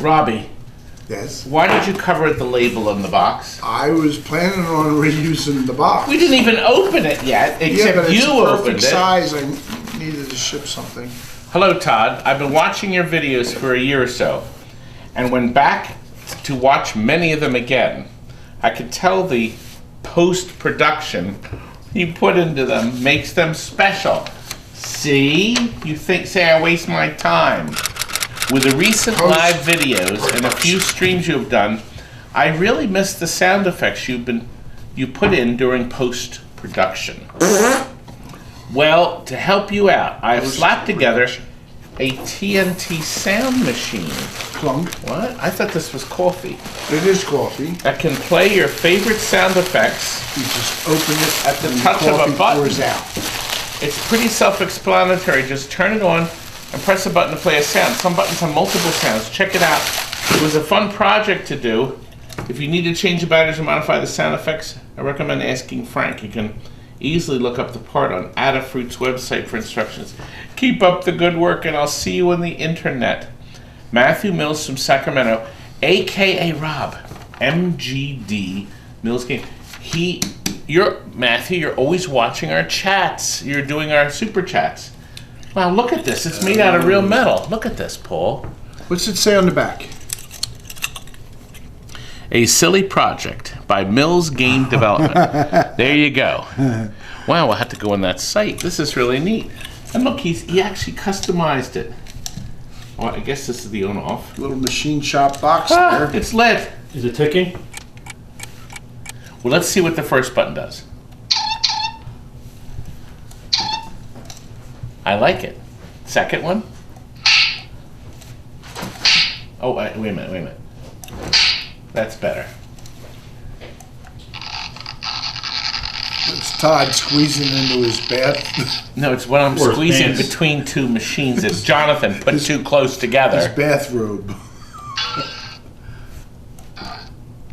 Robbie. Yes. Why did you cover the label on the box? I was planning on reusing the box. We didn't even open it yet, except but you opened perfect it. size. I needed to ship something. Hello, Todd. I've been watching your videos for a year or so, and went back to watch many of them again. I could tell the post-production you put into them makes them special. See? You say I waste my time. With the recent live videos and a few streams you have done, I really miss the sound effects you put in during post-production. Well, to help you out, I have slapped together a TNT sound machine. Plunk. What? I thought this was coffee. It is coffee. That can play your favorite sound effects. You just open it at the touch of a button. Pours out. It's pretty self-explanatory. Just turn it on and press a button to play a sound. Some buttons have multiple sounds. Check it out. It was a fun project to do. If you need to change the batteries or modify the sound effects, I recommend asking Frank. You can easily look up the part on Adafruit's website for instructions. Keep up the good work, and I'll see you on the internet. Matthew Mills from Sacramento, a.k.a. Rob, MGD Mills Game. Matthew, you're always watching our chats. You're doing our super chats. Wow, look at this. It's made out of real metal. Look at this, Paul. What's it say on the back? A silly project by Mills Game Development. There you go. Wow, we'll have to go on that site. This is really neat. And look, he actually customized it. Well, I guess this is the on-off. Little machine shop box there. It's lit. Is it ticking? Well, let's see what the first button does. I like it. Second one. Oh, wait a minute. That's better. It's Todd squeezing into his bath. No, it's when I'm squeezing between two machines. It's Jonathan put too close together. His bathrobe.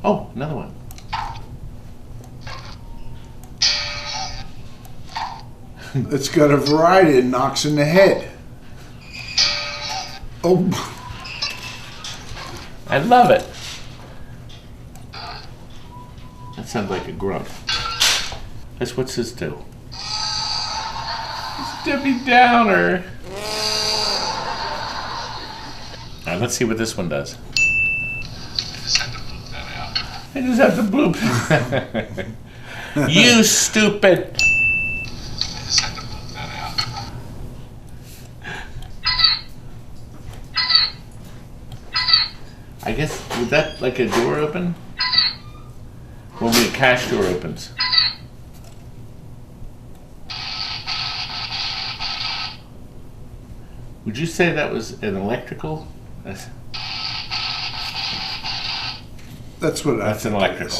Oh, another one. It's got a variety. It knocks in the head. Oh. I love it. That sounds like a grunt. What's this do? It's Debbie Downer. All right, let's see what this one does. I just have to bloop. You stupid. I guess, would that like a door open? When the cash door opens. Would you say that was an electrical? That's what That's an electrical.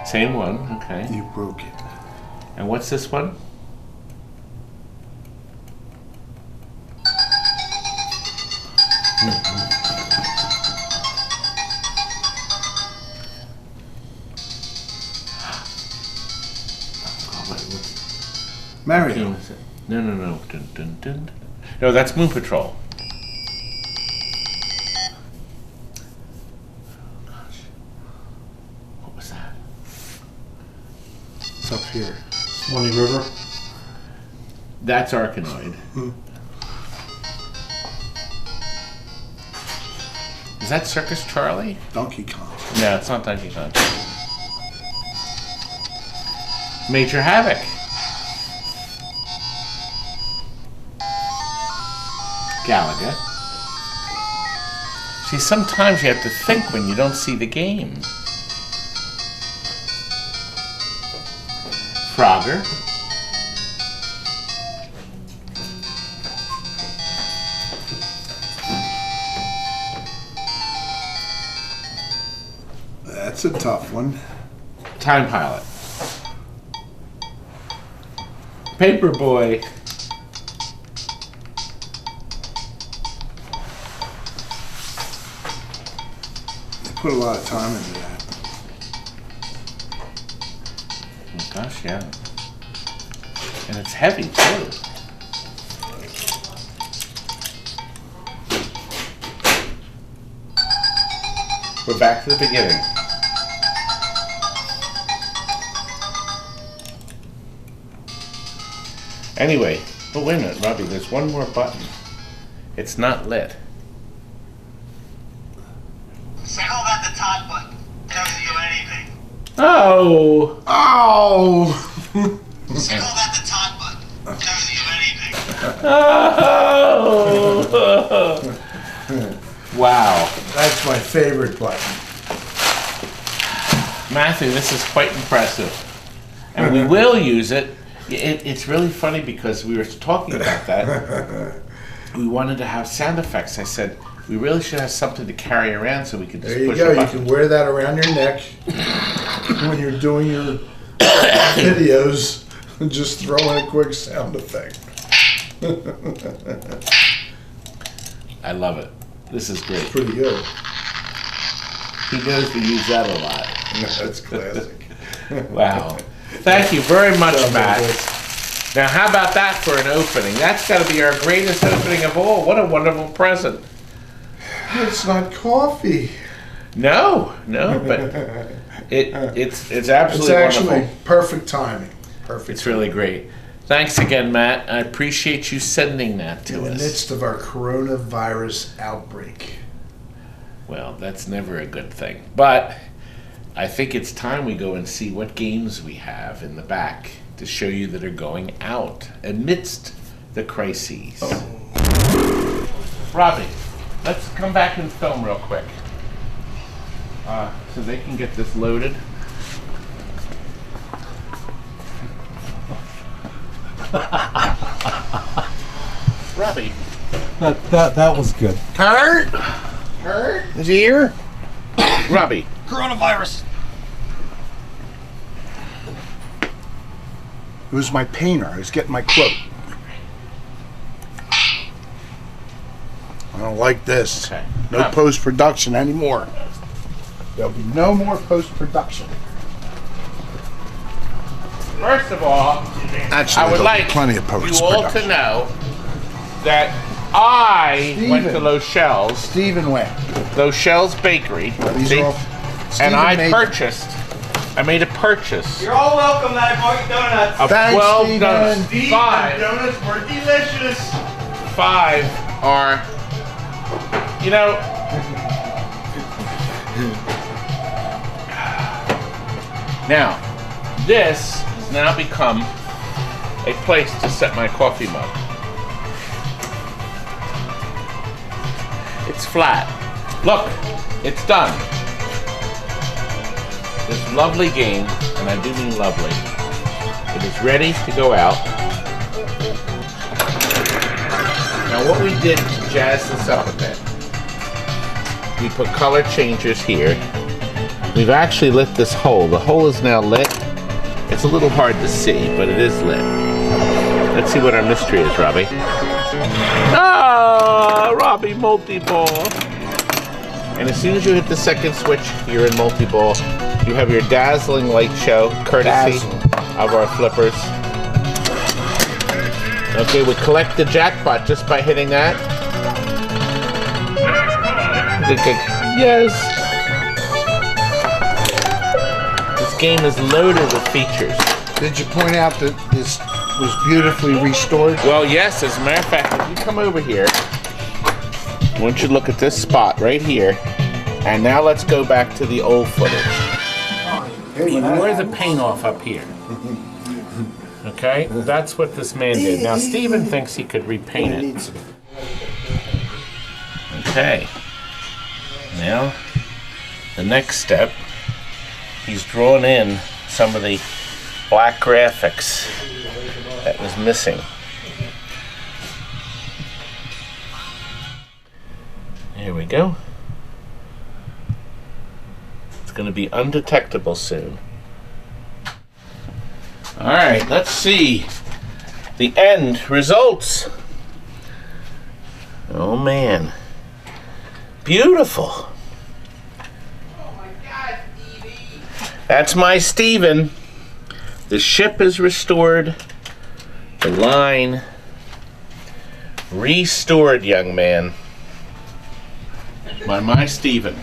Same one, okay. You broke it. And what's this one? Mario. No. Dun, dun, dun. No, that's Moon Patrol. Gosh. What was that? It's up here. Swanee River. That's Arkanoid. Is that Circus Charlie? Donkey Kong. No, it's not Donkey Kong. Major Havoc. Galaga. See, sometimes you have to think when you don't see the game. Frogger. That's a tough one. Time Pilot. Paperboy. Put a lot of time into that. Oh gosh, yeah. And it's heavy too. We're back to the beginning. Anyway, oh wait a minute, Robbie, there's one more button. It's not lit. Say call that the Todd button. Doesn't do anything. Oh! Oh! Say call that the Todd button. Doesn't do anything. Oh! Wow. That's my favorite button. Matthew, this is quite impressive. And we will use it. It's really funny because we were talking about that. We wanted to have sound effects. I said, we really should have something to carry around so we could just There you push go. a You button. can wear that around your neck when you're doing your videos and just throw in a quick sound effect. I love it. This is great. Pretty good. He knows to use that a lot. That's classic. Wow. Thank you very much, Matt. Now, how about that for an opening? That's got to be our greatest opening of all. What a wonderful present. It's not coffee. No, but it's absolutely It's actually wonderful. perfect timing. Perfect. It's really great. Thanks again, Matt. I appreciate you sending that to in the us. midst of our coronavirus outbreak. Well, that's never a good thing. But I think it's time we go and see what games we have in the back to show you that are going out amidst the crises. Oh. Robbie, let's come back and film real quick so they can get this loaded. Robbie. That was good. Kurt? Is he here? Robbie. Coronavirus. It was my painter. I was getting my quote. I don't like this. Okay. No post-production anymore. There'll be no more post-production. First of all, Actually, I would there'll be like plenty of you all to post-production. know that I went to Steven. Lochelle's Steven went. Bakery, These see, are all, and Steven I made- made a purchase You're all welcome at Market Donuts. of Thanks, 12 Steven. donuts. Steve, Five the donuts were delicious. are, you know, now, this has now become a place to set my coffee mug. It's flat. Look, it's done. This lovely game, and I do mean lovely, it is ready to go out. Now what we did to jazz this up a bit, we put color changers here. We've actually lit this hole. The hole is now lit. It's a little hard to see, but it is lit. Let's see what our mystery is, Robbie. Ah, Robbie, multi-ball. And as soon as you hit the second switch, you're in multi-ball. You have your dazzling light show, courtesy of our flippers. Okay, we collect the jackpot just by hitting that. Yes. This game is loaded with features. Did you point out that this was beautifully restored? Well, yes, as a matter of fact, if you come over here, I want you to look at this spot right here. And now let's go back to the old footage. We wore the paint off up here. Okay, that's what this man did. Now Steven thinks he could repaint it. Okay. Now, the next step, he's drawn in some of the black graphics that was missing. Here we go. It's going to be undetectable soon. All right, let's see the end results. Oh man, beautiful. Oh my God, Stevie. That's my Steven. The ship is restored. The line restored, young man. By my Stephen.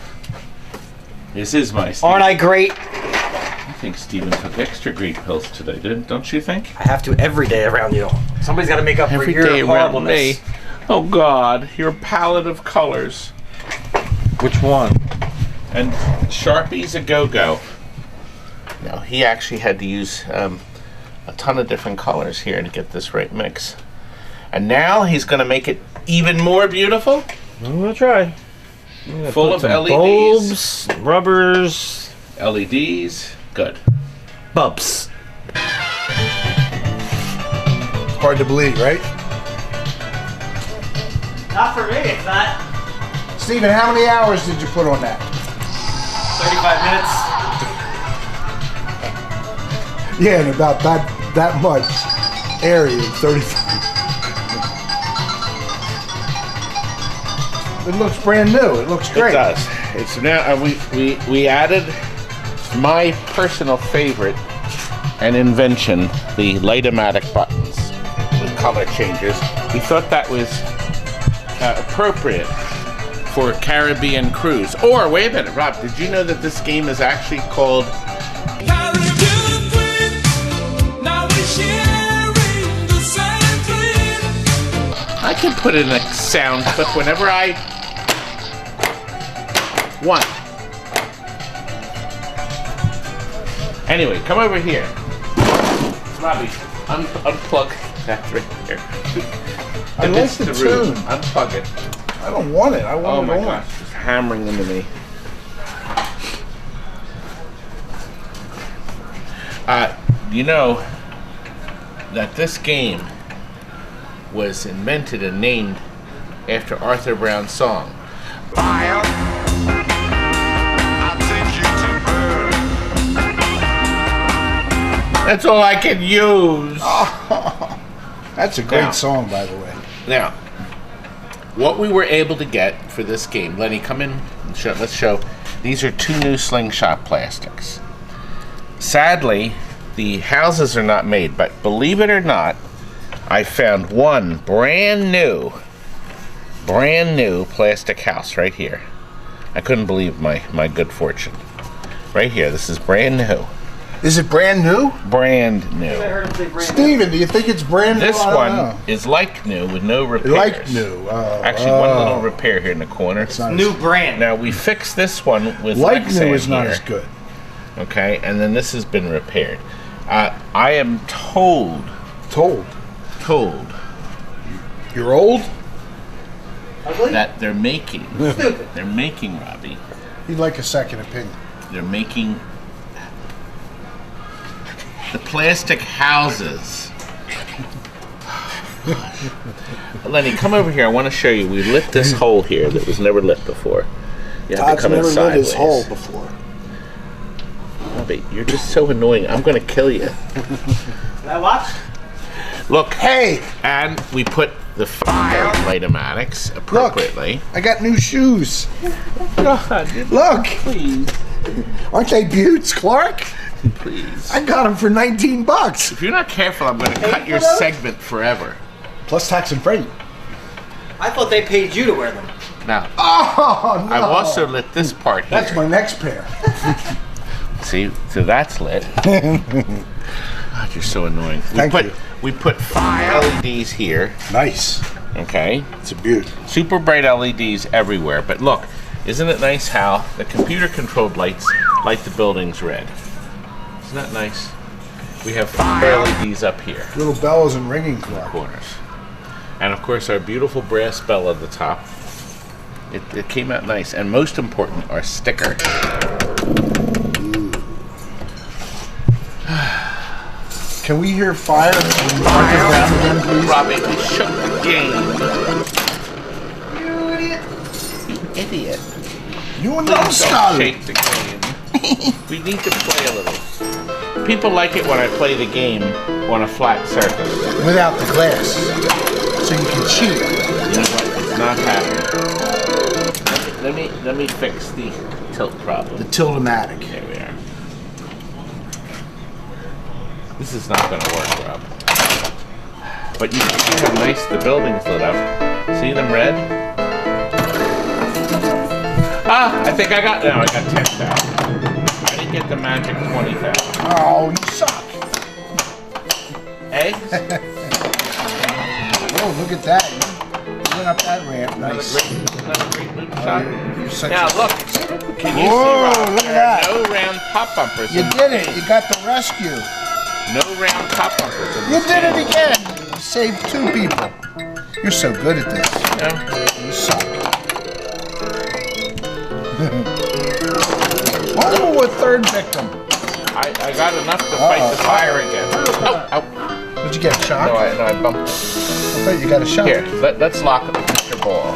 This is my Stephen. Aren't I great? I think Stephen took extra great pills today, don't you think? I have to every day around you. Somebody's got to make up Every for your day around horribleness. me. Oh God, your palette of colors. Which one? And Sharpie's a go-go. No, he actually had to use a ton of different colors here to get this right mix. And now he's going to make it even more beautiful. I'm going to try. Full of LEDs. Bulbs, rubbers. LEDs. Good. Bubs. Hard to believe, right? Not for me, it's not. Steven, how many hours did you put on that? 35 minutes. Yeah, and about that much area, 35. It looks brand new. It looks great. It does. It's now we added my personal favorite and invention, the light-o-matic buttons with color changes. We thought that was appropriate for a Caribbean cruise. Or wait a minute, Rob, did you know that this game is actually called I can put in a sound clip whenever I want. Anyway, come over here. Robbie, unplug that right there. I like the tune. Unplug it. I don't want it. I want Oh it my on. gosh, it's hammering into me. You know that this game was invented and named after Arthur Brown's song. Fire. I'll take you to burn. That's all I can use. That's a great Now. song, by the way. Now, what we were able to get for this game, Lenny, come in and show, let's show. These are two new slingshot plastics. Sadly, the houses are not made, but believe it or not, I found one brand new plastic house right here. I couldn't believe my good fortune. Right here, this is brand new. Is it brand new? Brand I new. heard him say brand Steven, do you think it's brand new? This I don't one know. is like new with no repairs. Like new. Oh, Actually, one little repair here in the corner. It's not new brand. Now we fixed this one with like new Lexan is not here, as good. okay, and then this has been repaired. I am told You're old? Ugly? that they're making, Stupid. Robbie, You'd like a second opinion. they're making the plastic houses. Lenny, come over here. I want to show you. We lit this hole here that was never lit before. You have to Todd's come in never lit his sideways. hole before. Robbie, you're just so annoying. I'm going to kill you. Can I watch? Look, Hey, and we put the fire light-o-matics appropriately. I got new shoes. God, Look, please, aren't they beauts, Clark? please. I got them for 19 bucks. If you're not careful, I'm going to cut your segment forever. Plus tax and freight. I thought they paid you to wear them. Now, Oh, no. I've also lit this part here. That's my next pair. See, so that's lit. God, you're so annoying. Thank you. We put 5 LEDs here, Nice. okay? It's a beaut. Super bright LEDs everywhere. But look, isn't it nice how the computer-controlled lights light the buildings red? Isn't that nice? We have 5 LEDs up here, Little bells and ringing, Clark. corners. And of course, our beautiful brass bell at the top. It came out nice. And most important, our sticker. Can we hear fire when you mark it down again, please? Robbie, we shook the game. You idiot. You and Don't Numbskull. shake the game. We need to play a little. People like it when I play the game on a flat surface. Without the glass. So you can cheat. You know what? It's not happening. Let me fix the tilt problem. The Tildomatic. There we are. This is not going to work, Rob. But you can see how nice the building's lit up. See them red? Ah, I think I got 10,000. I didn't get the magic 20,000. Oh, you suck. Eggs? Oh, look at that. You went up that ramp. Nice. Another great loot shot. You're such Now a... look, can you Whoa, see, Rob? look at There are that. no round pop bumpers. You in did this it. game. You got the rescue. No round pop bumpers. In You this did game. it again. You saved 2 people. You're so good at this. Yeah. You suck. Oh, a 3rd victim. I got enough to fight the fire again. Oh, ow. Did you get shot? No, I bumped it. I thought you got a shot. Here, let's lock up Mr. Ball.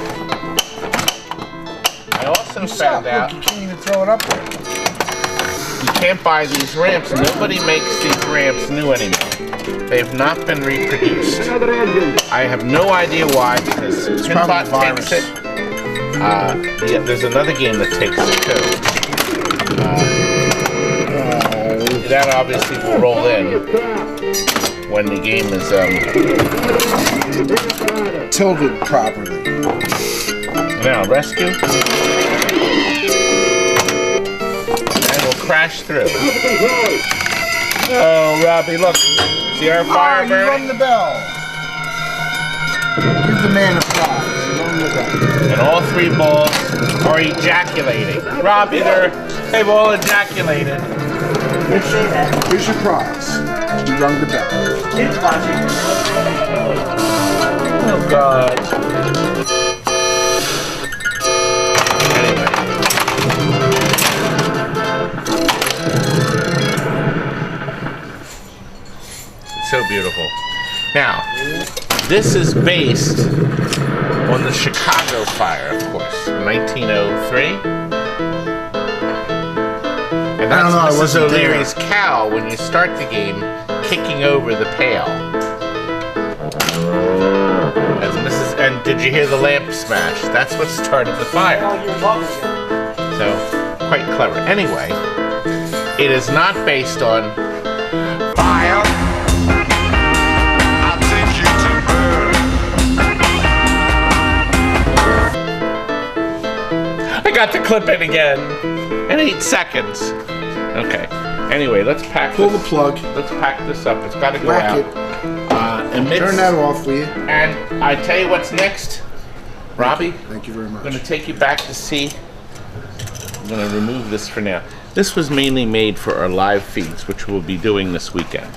I also You found suck. out Look, you can't even throw it up there. you can't buy these ramps. Nobody makes these ramps new anymore. They've not been reproduced. I have no idea why, because Pinball probably takes it. Yeah, there's another game that takes it too. That obviously will roll in when the game is Tilted properly. now rescue, and we'll crash through. Oh, Robbie, look! See our fire You burning? rung the bell. Give the man applause. Rung the bell. And all 3 balls are ejaculating. Robbie, they've all ejaculated. Here's your prize. You rung the bell. Kids watching. Oh God. Anyway. It's so beautiful. Now, this is based on the Chicago fire, of course, 1903. And I don't know, I that's Mrs. wasn't there. O'Leary's cow when you start the game, kicking over the pail. And did you hear the lamp smash? That's what started the fire. So, quite clever. Anyway, it is not based on fire. I'll take you to burn. I got the clip in again. In 8 seconds. Okay. Anyway, let's pack Pull this. the plug. Let's pack this up. It's got to go Whack out. it. Emits, Turn that off, will you? And I tell you what's next, Robbie. Thank you very much. I'm going to take you back to see. I'm going to remove this for now. This was mainly made for our live feeds, which we'll be doing this weekend.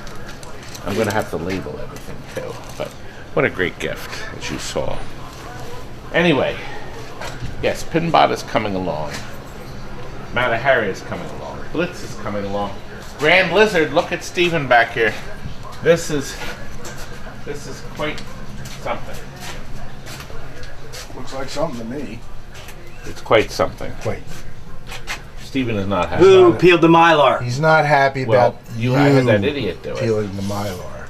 I'm going to have to label everything too. But what a great gift, as you saw. Anyway, yes, Pinbot is coming along. Mata Hari is coming along. Blitz is coming along. Grand Lizard, look at Steven back here. This is quite something. Looks like something to me. It's quite something. Wait. Steven is not happy. Who peeled the Mylar? He's not happy Well, about I had that idiot do it. peeling the Mylar.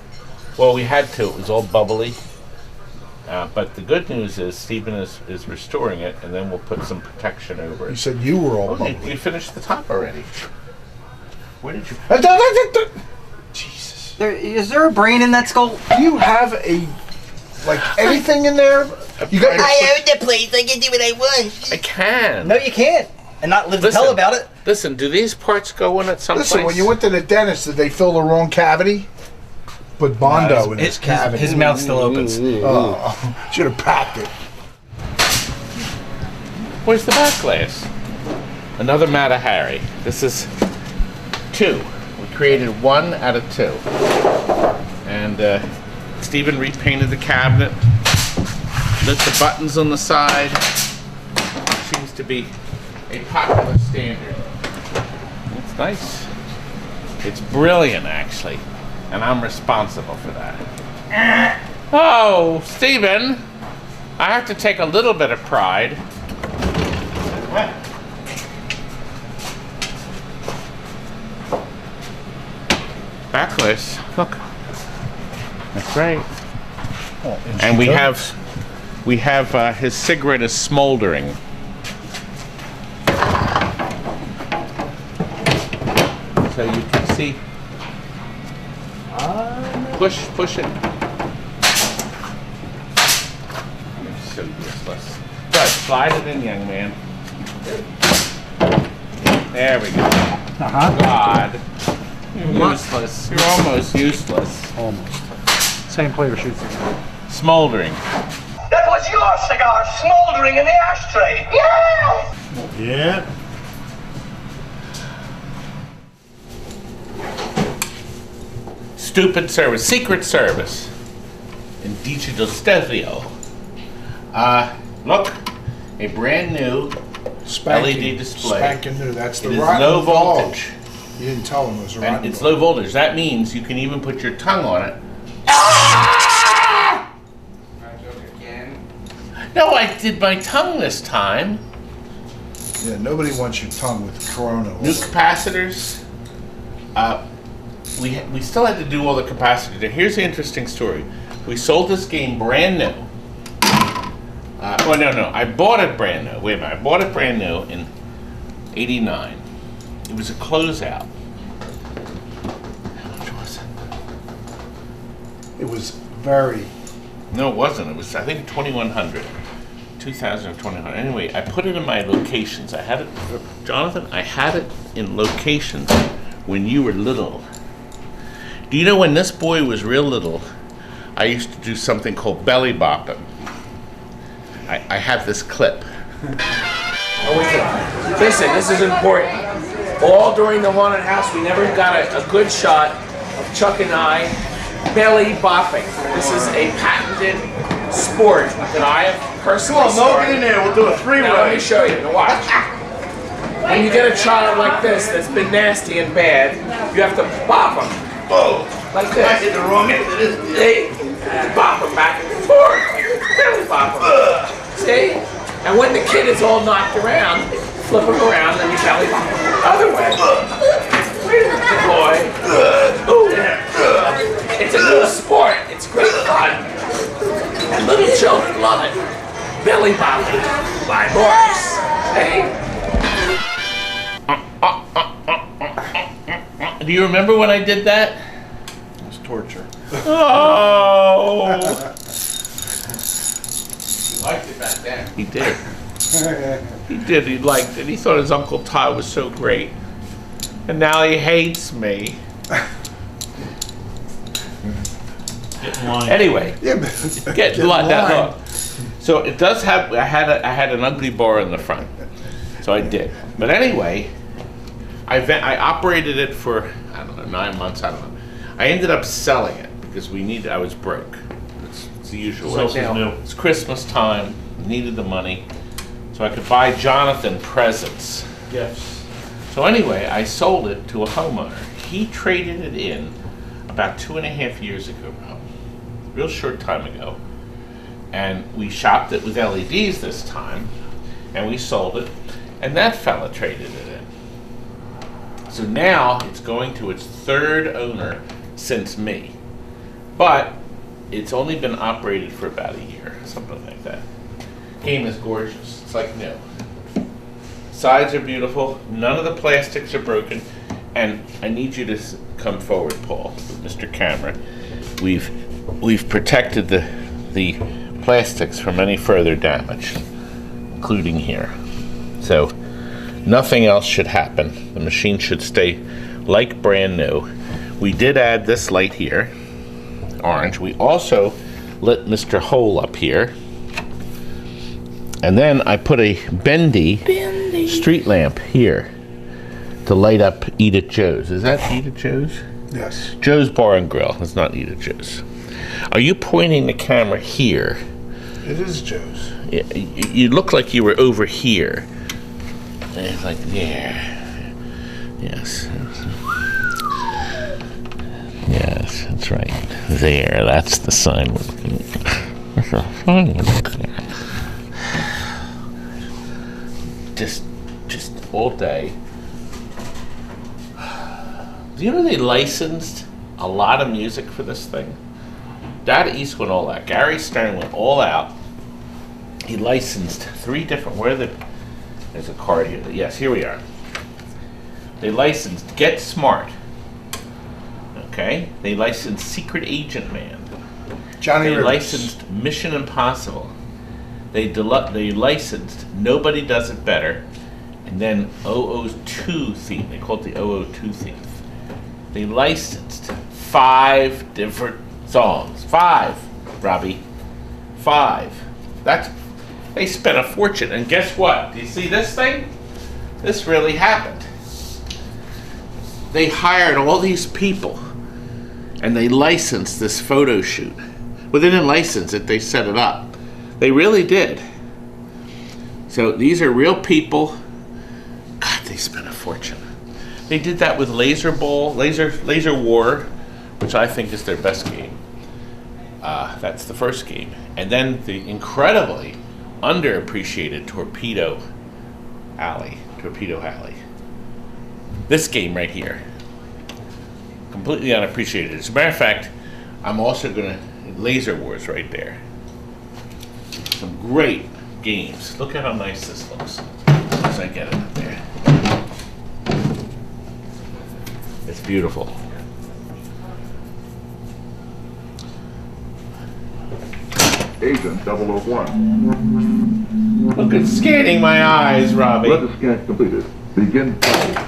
Well, we had to. It was all bubbly. But the good news is Steven is restoring it, and then we'll put some protection over You it. said you were all Oh, bubbly. you finished the top already. Where did you... Jesus. Is there a brain in that skull? Do you have anything in there? You got. I own the place. I can do what I want. I can. No, you can't. And not live to tell about it. Listen, do these parts go in at some Listen, place? when you went to the dentist, did they fill the wrong cavity? Put Bondo in his cavity. His mouth still opens. Oh, should have packed it. Where's the backglass? Another Mata Hari. This is 2. We created 1 out of 2. And Steven repainted the cabinet. Lit the buttons on the side. Seems to be a popular standard. It's nice. It's brilliant, actually. And I'm responsible for that. Oh, Steven! I have to take a little bit of pride. What? Backless. Look. That's right. Oh, And we have his cigarette is smoldering. So you can see. Push it. so useless. Good, slide it in, young man. There we go. God. You're useless. You're almost useless. Almost. Same player shoots. Smoldering. That was your cigar smoldering in the ashtray. Yes! Yeah. Stupid service. Secret service. In digital stereo. Look. A brand new LED display. Spanking new. That's the It is rotten low dog. voltage. You didn't tell him it was a rotten And it's dog. low voltage. That means you can even put your tongue on it. No, I did my tongue this time. Yeah, nobody wants your tongue with Corona. New capacitors. We still had to do all the capacitors. Here's the interesting story. We sold this game brand new. No. I bought it brand new. Wait a minute. I bought it brand new in '89. It was a closeout. How much was it? It was very. No, it wasn't. It was, I think, 2,100. 2,000 or 2,100. Anyway, I put it in my locations. I had it, Jonathan, I had it in locations when you were little. Do you know when this boy was real little, I used to do something called belly bopping. I have this clip. Listen, this is important. All during the haunted house, we never got a good shot of Chuck and I belly bopping. This is a patented sport that I have personally started. in there. We'll do a three-way. Now let me show you. Now watch. When you get a child like this that's been nasty and bad, you have to bop them. Oh, Like this. I did the wrong end of this. See? Bop them back and forth. Belly bop them. See? And when the kid is all knocked around, flip him around and you belly bop him the other way. Wait a minute, boy. Ooh. It's a new sport. It's great fun. And little children love it. Belly bopping by boys. Hey? Do you remember when I did that? It was torture. Oh! He liked it back then. He did. He did. He liked it. He thought his Uncle Todd was so great. And now he hates me. Get in line. Anyway, Yeah, but get blood. Look. So it does have. I had an ugly bar in the front, so I did. But anyway, I operated it for, I don't know, 9 months. I don't know. I ended up selling it because I was broke. It's the usual. What else is new? It's Christmas time. Needed the money, so I could buy Jonathan presents. Gifts. So anyway, I sold it to a homeowner. He traded it in about 2.5 years ago, real short time ago. And we shopped it with LEDs this time, and we sold it, and that fella traded it in. So now it's going to its third owner since me. But it's only been operated for about a year, something like that. Game is gorgeous. It's like new. Sides are beautiful. None of the plastics are broken. And I need you to come forward, Paul, Mr. Camera. We've protected the plastics from any further damage, including here. So nothing else should happen. The machine should stay like brand new. We did add this light here, orange. We also lit Mr. Hole up here. And then I put a bendy street lamp here to light up Eat at Joe's. Is that Eat at Joe's? yes. Joe's Bar and Grill. It's not Eat at Joe's. Are you pointing the camera here? It is Joe's. You look like you were over here. And it's like there. Yes. Yes, that's right. There. That's the sign we're looking at. That's the sign we're looking at. Just all day. Do you know they licensed a lot of music for this thing? Dad East went all out. Gary Stern went all out. He licensed 3 different. There's a card here. Yes, here we are. They licensed Get Smart. Okay. They licensed Secret Agent Man. Johnny They Rivers. licensed Mission Impossible. They licensed Nobody Does It Better, and then 002 theme. They call it the 002 theme. They licensed 5 different songs. 5, Robbie. 5. They spent a fortune. And guess what? Do you see this thing? This really happened. They hired all these people, and they licensed this photo shoot. Well, they didn't license it. They set it up. They really did. So these are real people. God, they spent a fortune. They did that with Laser War, which I think is their best game. That's the first game. And then the incredibly underappreciated Torpedo Alley. This game right here. Completely unappreciated. As a matter of fact, I'm also gonna, Laser Wars right there. Some great games. Look at how nice this looks as I get it up there. It's beautiful. Agent 001. Look at scanning my eyes, Robbie. Let the scan completed. Begin fighting.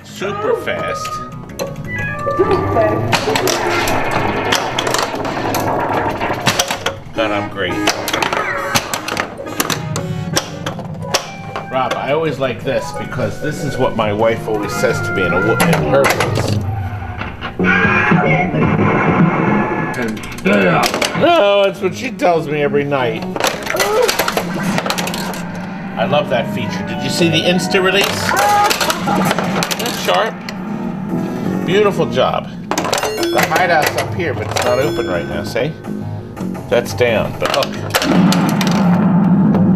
Super fast. God, I'm great. Rob, I always like this because this is what my wife always says to me in her voice. No, it's what she tells me every night. I love that feature. Did you see the Insta release? That's sharp. Beautiful job. The hideout's up here, but it's not open right now, see? That's down, but look.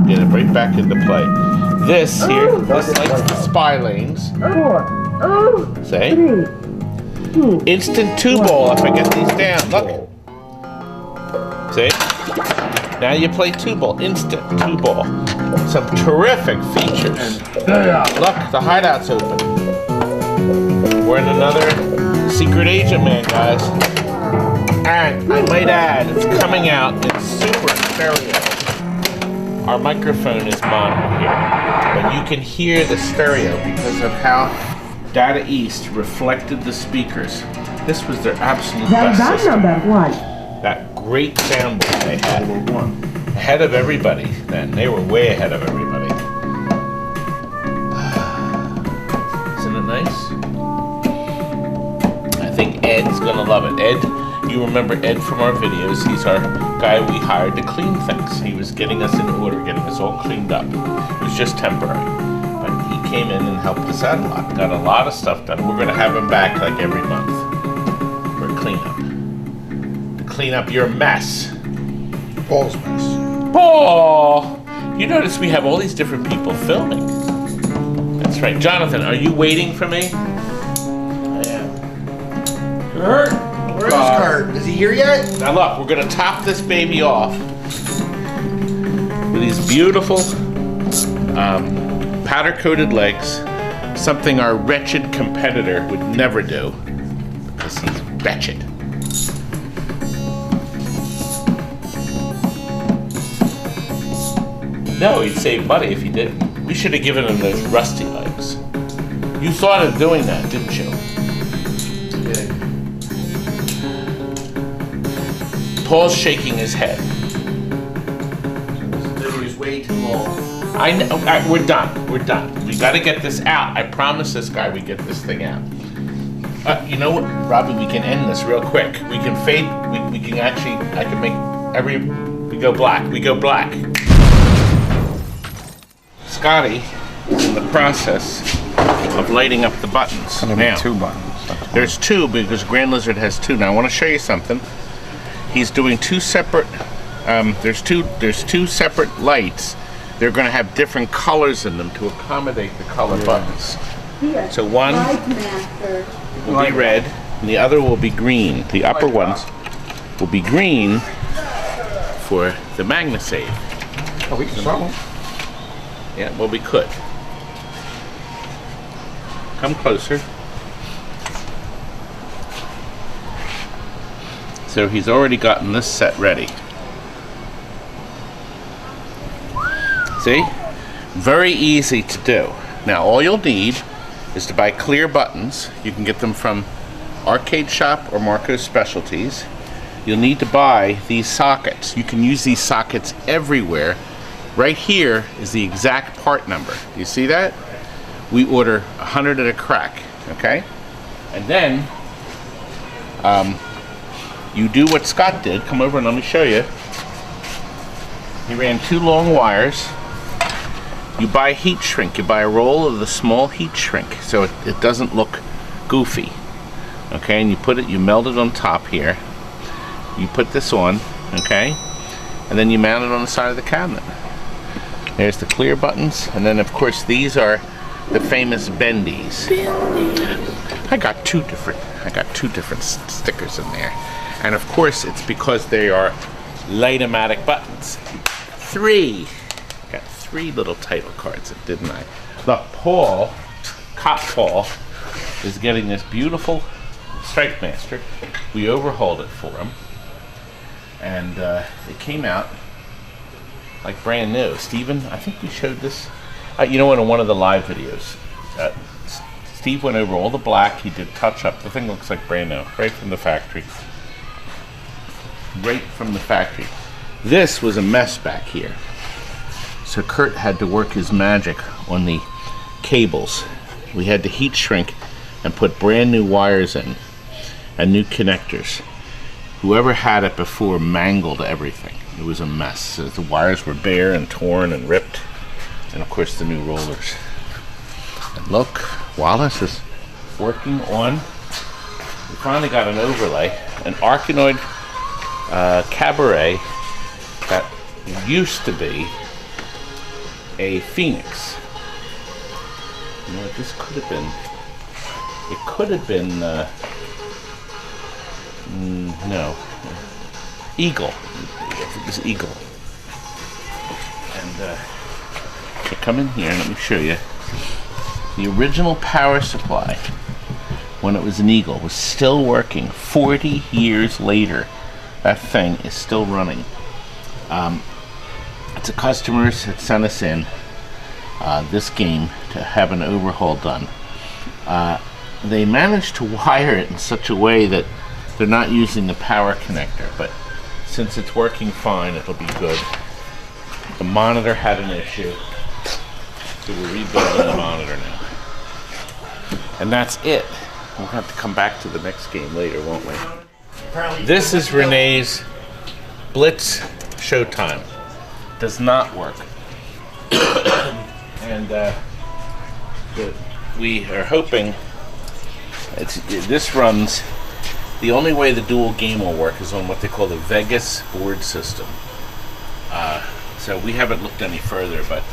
Get it right back into play. This here, this likes the spy lanes. See? Instant 2-ball if I get these down, look. See? Now you play 2-ball, instant 2-ball. Some terrific features. Look, the hideout's open. We're in another secret agent man, guys. And I might add, it's coming out in super stereo. Our microphone is mono here, but you can hear the stereo because of how Data East reflected the speakers. This was their absolute best system. That great soundboard they had. Ahead of everybody then. They were way ahead of everybody. Isn't it nice? I think Ed's gonna love it. Ed, you remember Ed from our videos. He's our guy we hired to clean things. He was getting us in order, getting us all cleaned up. It was just temporary. But he came in and helped us out a lot. Got a lot of stuff done. We're gonna have him back like every month for cleanup. To clean up your mess. Paul's mess. Paul! You notice we have all these different people filming. That's right. Jonathan, are you waiting for me? I am. Kurt? Where is Kurt? Is he here yet? Now look, we're gonna top this baby off with these beautiful powder-coated legs. Something our wretched competitor would never do because he's wretched. No, he'd save money if he didn't. We should have given him those rusty legs. You thought of doing that, didn't you? Yeah. Paul's shaking his head. This video is way too long. I know. All right, we're done. We're done. We got to get this out. I promise this guy we get this thing out. You know what, Robbie? We can end this real quick. We can fade. We can actually. I can make every. We go black. We go black. Scotty is in the process of lighting up the buttons. Now, 2 buttons. there's 2 because Grand Lizard has 2. Now I want to show you something. He's doing 2 separate. There's two separate lights. They're going to have different colors in them to accommodate the color buttons. So one will be red, and the other will be green. The upper ones will be green for the MagnaSave. Oh, we can start one. Yeah, well, we could. Come closer. So he's already gotten this set ready. See? Very easy to do. Now all you'll need is to buy clear buttons. You can get them from Arcade Shop or Marco's Specialties. You'll need to buy these sockets. You can use these sockets everywhere. Right here is the exact part number. You see that? We order 100 at a crack, okay? And then you do what Scott did. Come over and let me show you. He ran 2 long wires. You buy heat shrink. You buy a roll of the small heat shrink so it doesn't look goofy. Okay, and you put it, you melt it on top here. You put this on, okay? And then you mount it on the side of the cabinet. There's the clear buttons, and then of course these are the famous bendies. I got two different stickers in there. And of course it's because they are light-o-matic buttons. 3. Got 3 little title cards, didn't I? Look, Cop Paul, is getting this beautiful Strike Master. We overhauled it for him. And it came out like brand new. Steven, I think we showed this, you know, in one of the live videos. Steve went over all the black, he did touch up. The thing looks like brand new, right from the factory. Right from the factory. This was a mess back here. So Kurt had to work his magic on the cables. We had to heat shrink and put brand new wires in and new connectors. Whoever had it before mangled everything. It was a mess. So the wires were bare and torn and ripped. And of course the new rollers. And look, Wallace is working on, we finally got an overlay, an Arkanoid Cabaret that used to be a Phoenix. You know what this could have been? It could have been, no, Eagle. It was Eagle. And so come in here and let me show you. The original power supply, when it was an Eagle, was still working 40 years later. That thing is still running. It's a customer that sent us in this game to have an overhaul done. They managed to wire it in such a way that they're not using the power connector, but since it's working fine, it'll be good. The monitor had an issue, so we're rebuilding the monitor now. And that's it. We'll have to come back to the next game later, won't we? This is Renee's Blitz Showtime. Does not work. And we are hoping this runs. The only way the dual game will work is on what they call the Vegas board system. So we haven't looked any further, but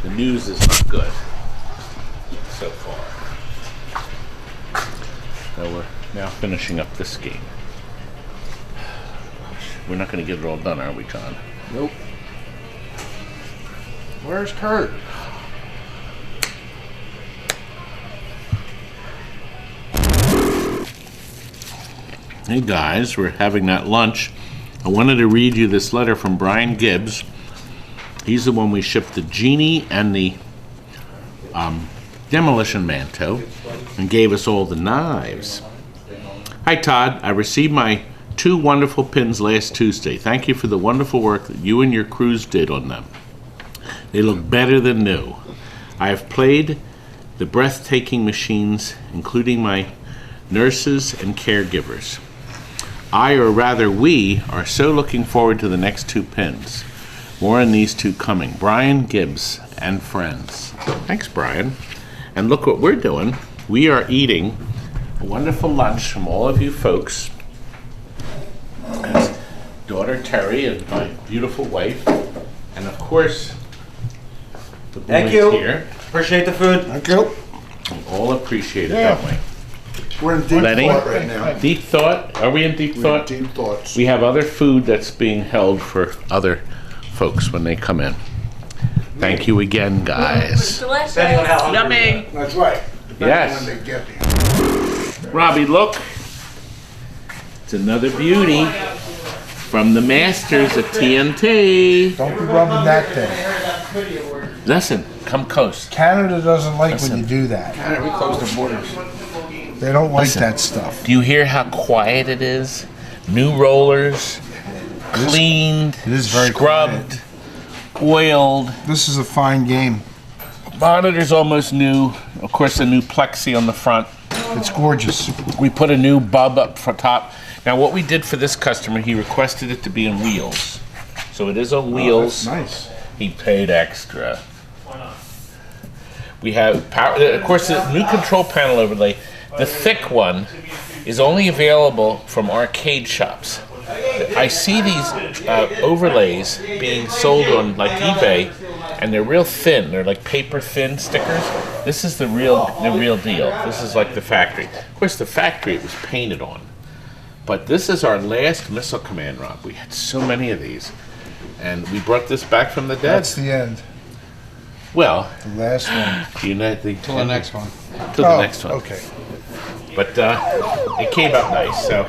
the news is not good so far. So we're now finishing up this game. We're not going to get it all done, are we, John? Nope. Where's Kurt? Hey guys, we're having that lunch. I wanted to read you this letter from Brian Gibbs. He's the one we shipped the Genie and the Demolition Man to, and gave us all the knives. Hi Todd, I received my 2 wonderful pins last Tuesday. Thank you for the wonderful work that you and your crews did on them. They look better than new. I have played the breathtaking machines, including my nurses and caregivers. I, or rather we, are so looking forward to the next 2 pins. More on these 2 coming. Brian Gibbs and friends. Thanks, Brian. And look what we're doing. We are eating a wonderful lunch from all of you folks. That's daughter Terry and my beautiful wife. And of course, the boys Thank you. Here. Appreciate the food. Thank you. We all appreciate it, don't we? We're in deep Lenny? thought right now. Deep thought? Are we in deep We're in thought? deep thoughts. We have other food that's being held for other folks when they come in. Thank you again, guys. Depending on how hungry you Yummy. are. That's right. Yes. When they get here. Robbie, look. It's another beauty from the masters of TNT. Don't be rubbing that thing. Listen, come close. Canada doesn't like when you do that. Canada, we closed the borders. They don't like Listen. that stuff. Do you hear how quiet it is? New rollers, cleaned, It is very scrubbed, oiled. This is a fine game. Monitor's almost new. Of course, a new plexi on the front. It's gorgeous. We put a new bub up for top. Now, what we did for this customer, he requested it to be on wheels. So it is on wheels. Oh, that's nice. He paid extra. We have power. Of course, the new control panel overlay. The thick one is only available from arcade shops. I see these overlays being sold on like eBay, and they're real thin. They're like paper thin stickers. This is the real deal. This is like the factory. Of course, the factory it was painted on. But this is our last Missile Command, Rob. We had so many of these, and we brought this back from the dead. That's the end. Well, The last one. you know, till the next one. Till the next one. Okay. But it came out nice, so.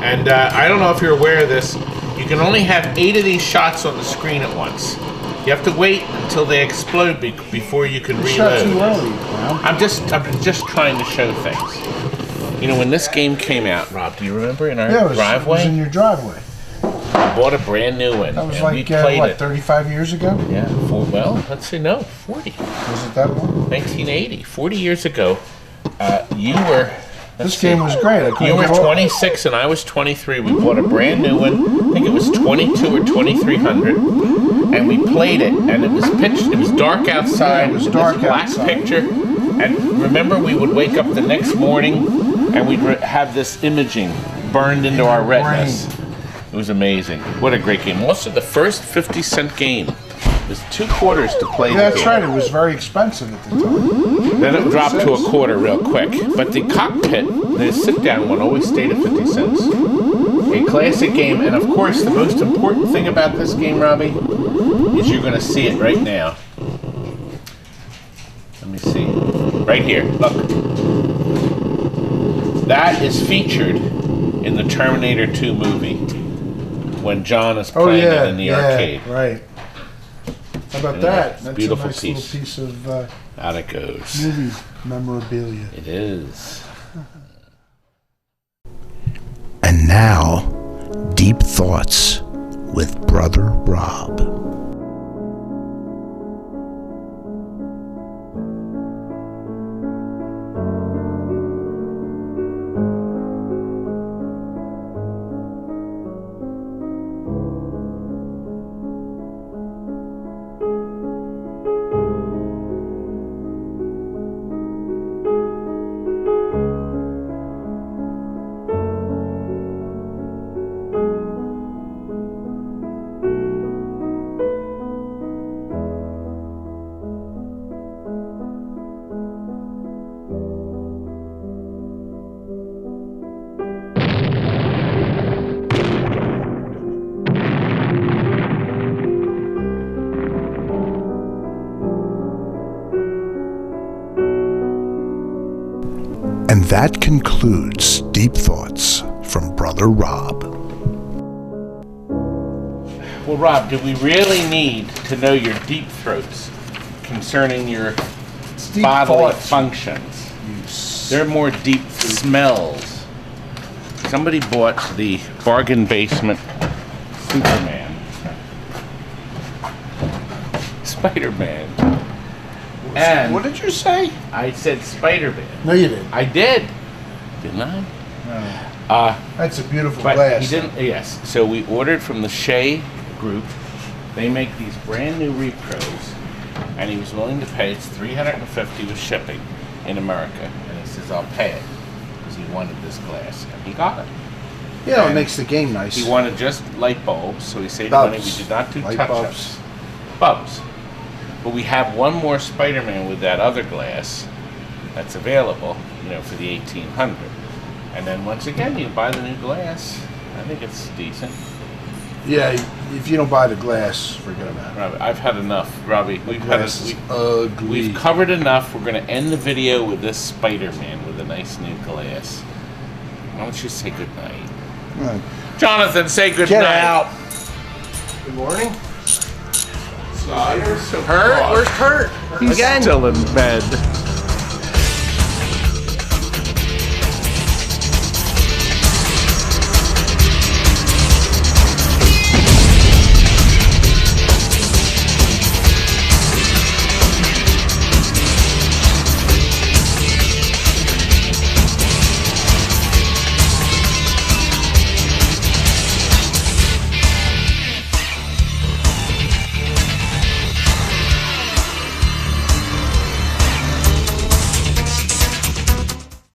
And I don't know if you're aware of this. You can only have 8 of these shots on the screen at once. You have to wait until they explode before you can Shot too reload. early. Well, I'm just trying to show things. You know, when this game came out, Rob, do you remember in our yeah, it was driveway? in your driveway. I bought a brand new one. That was and we like, played what, it. 35 years ago? Yeah, well, let's say no, 40. Was it that long? 1980, 40 years ago. You were. This game was great. I couldn't You were get over it. 26 and I was 23. We bought a brand new one. I think it was 22 or 2300, and we played it. And it was pitched. It was dark outside. Yeah, it was dark black outside. picture. And remember, we would wake up the next morning, and we'd have this imaging burned into our retinas. It was amazing. What a great game. Also, the first 50-cent game. It was 2 quarters to play. Yeah, the that's game. right. It was very expensive at the time. Then it dropped to a quarter real quick. But the cockpit, the sit-down one, always stayed at 50 cents. A classic game, and of course, the most important thing about this game, Robbie, is you're going to see it right now. Let me see. Right here. Look. That is featured in the Terminator 2 movie when John is playing it in the arcade. Right. How about Yeah, that? it's a That's beautiful a nice piece. little piece of Out it goes. movie memorabilia. It is. And now, Deep Thoughts with Brother Robb. And that concludes Deep Thoughts from Brother Robb. Well, Rob, do we really need to know your deep throats concerning your Deep bodily thoughts. functions? They're more deep smells. Somebody bought the bargain basement Superman. Spider-Man. And What did you say? I said Spider-Man. No, you didn't. I did. Didn't I? No. That's a beautiful But glass. he didn't. Yes. So we ordered from the Shea Group. They make these brand new repros, and he was willing to pay. It's $350 with shipping in America, and he says I'll pay it because he wanted this glass, and he got it. Yeah, it makes the game nice. He wanted just light bulbs, so he saved money. We Bulbs. did not do Light touch-ups. Bulbs. But we have one more Spider-Man with that other glass that's available, you know, for the 1800. And then once again, you buy the new glass. I think it's decent. Yeah, if you don't buy the glass, forget about it. Robbie, I've had enough, Robbie. Glass is ugly. We've covered enough. We're going to end the video with this Spider-Man with a nice new glass. Why don't you say goodnight? Jonathan, say goodnight. Get out. Good morning. You're so Hurt? cross. Where's Kurt? He's Again? still in bed.